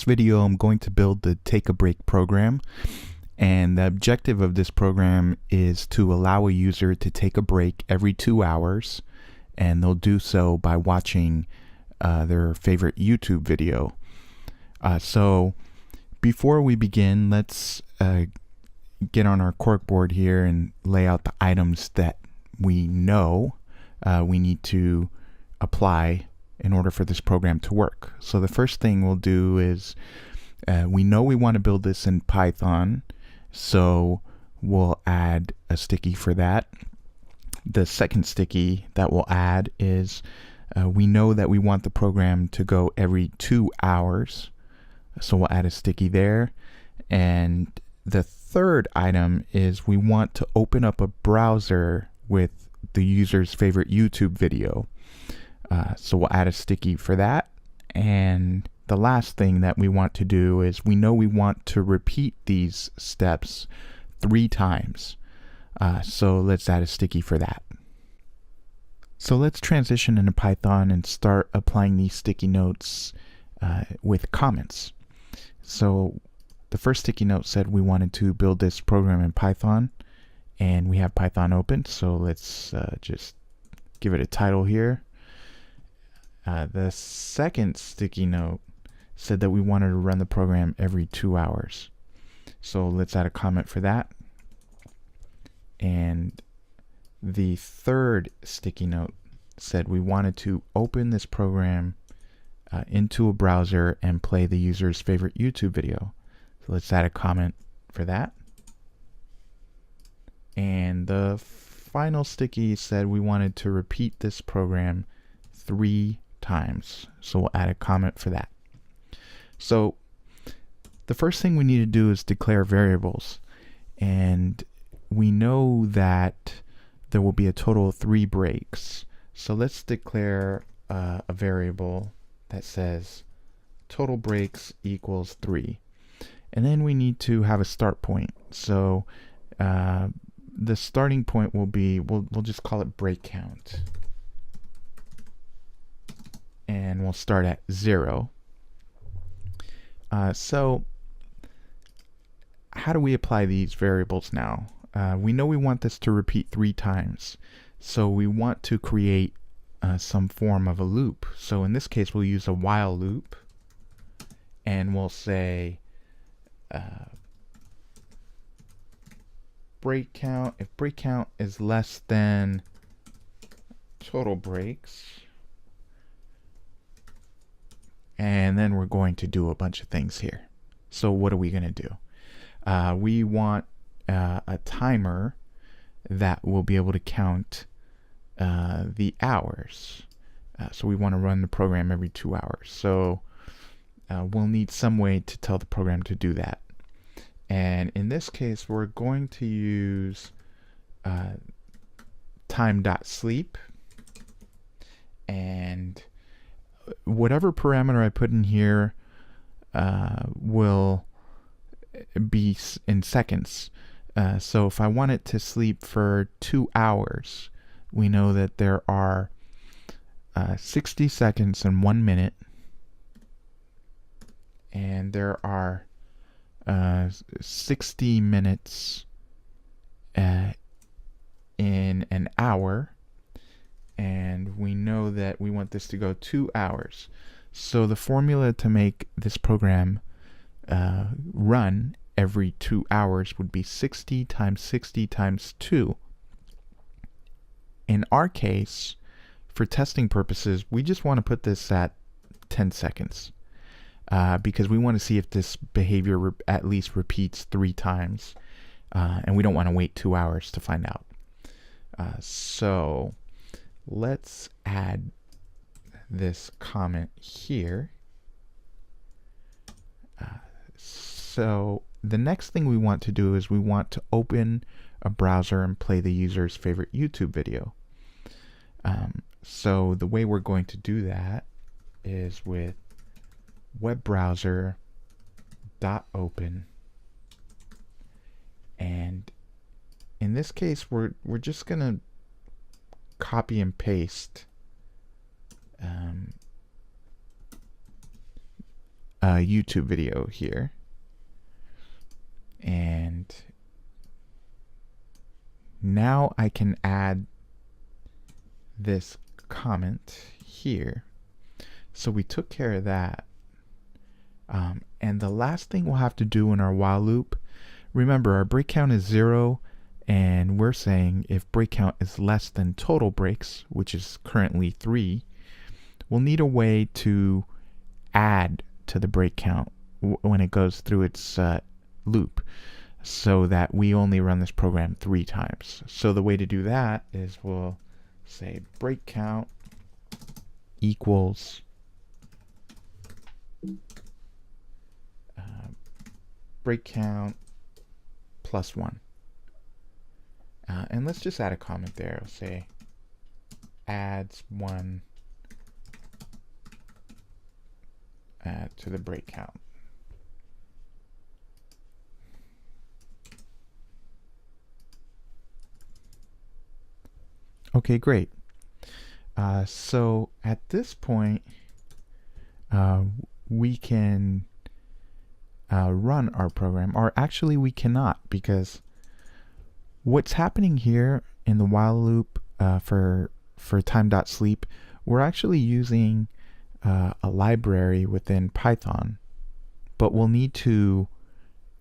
Video, I'm going to build the Take a Break program, and the objective of this program is to allow a user to take a break every 2 hours, and they'll do so by watching their favorite YouTube video. So before we begin, let's get on our corkboard here and lay out the items that we know we need to apply in order for this program to work. So the first thing we'll do is we know we want to build this in Python, so we'll add a sticky for that. The second sticky that we'll add is we know that we want the program to go every 2 hours, so we'll add a sticky there. And the third item is we want to open up a browser with the user's favorite YouTube video. So we'll add a sticky for that. And the last thing that we want to do is we know we want to repeat these steps 3 times. So let's add a sticky for that. So let's transition into Python and start applying these sticky notes with comments. So the first sticky note said we wanted to build this program in Python, and we have Python open. So let's just give it a title here. The second sticky note said that we wanted to run the program every 2 hours. So let's add a comment for that. And the third sticky note said we wanted to open this program into a browser and play the user's favorite YouTube video. So let's add a comment for that. And the final sticky said we wanted to repeat this program 3 times. So we'll add a comment for that. So the first thing we need to do is declare variables. And we know that there will be a total of 3 breaks. So let's declare a variable that says total breaks equals 3. And then we need to have a start point. So the starting point will be, we'll just call it break count. And we'll start at 0. So how do we apply these variables now? We know we want this to repeat 3 times. So we want to create some form of a loop. So in this case, we'll use a while loop. And we'll say break count. If break count is less than total breaks, and then we're going to do a bunch of things here. So what are we going to do? We want a timer that will be able to count the hours. So we want to run the program every 2 hours. So we'll need some way to tell the program to do that. And in this case, we're going to use time.sleep, and whatever parameter I put in here will be in seconds. So if I want it to sleep for 2 hours, we know that there are 60 seconds and 1 minute, and there are 60 minutes in an hour, and we know that we want this to go 2 hours. So the formula to make this program run every 2 hours would be 60 times 60 times 2. In our case, for testing purposes, we just want to put this at 10 seconds because we want to see if this behavior at least repeats 3 times, and we don't want to wait 2 hours to find out. So let's add this comment here. So the next thing we want to do is we want to open a browser and play the user's favorite YouTube video. So the way we're going to do that is with web browser dot open, and in this case we're just gonna copy and paste YouTube video here. And now I can add this comment here. So we took care of that. And the last thing we'll have to do in our while loop, remember our break count is 0, and we're saying if break count is less than total breaks, which is currently 3, we'll need a way to add to the break count when it goes through its loop, so that we only run this program 3 times. So the way to do that is we'll say break count equals break count plus 1. And let's just add a comment there. I'll say adds 1 to the break count. Okay, great. So at this point, we can run our program, or actually we cannot, because what's happening here in the while loop for time.sleep, we're actually using a library within Python, but we'll need to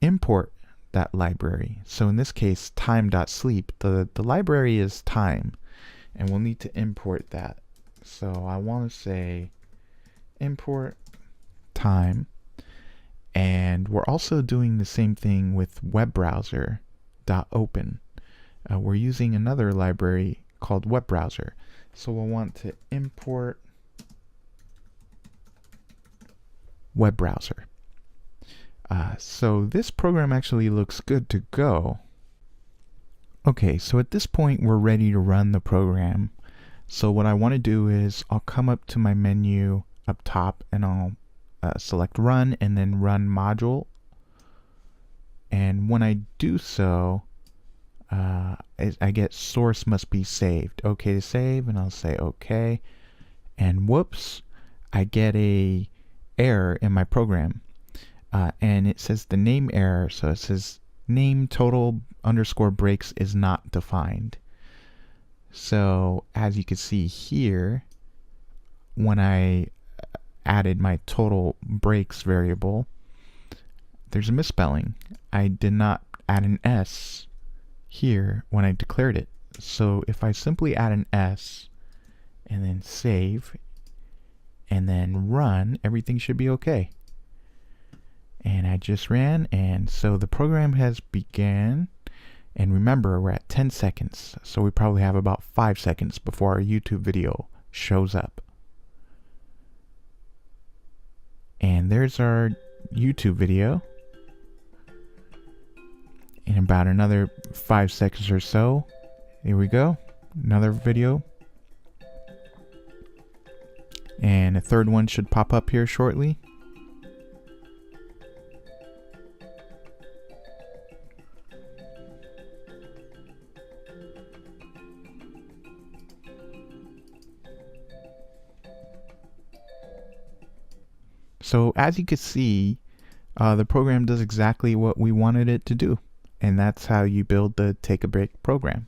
import that library. So in this case, time.sleep, the library is time, and we'll need to import that. So I want to say import time, and we're also doing the same thing with web browser.open. We're using another library called web browser. So we'll want to import web browser. So this program actually looks good to go. Okay, so at this point we're ready to run the program. So what I want to do is I'll come up to my menu up top and I'll select run and then run module. And when I do so, I get source must be saved. Okay to save, and I'll say okay. And whoops, I get a error in my program. And it says the name error, so it says name total underscore breaks is not defined. So as you can see here, when I added my total breaks variable, there's a misspelling. I did not add an S here when I declared it. So if I simply add an S and then save and then run, everything should be okay. And I just ran, and so the program has began. And remember, we're at 10 seconds, so we probably have about 5 seconds before our YouTube video shows up. And there's our YouTube video. In about another 5 seconds or so, here we go, another video. And a third one should pop up here shortly. So as you can see, the program does exactly what we wanted it to do. And that's how you build the Take a Break program.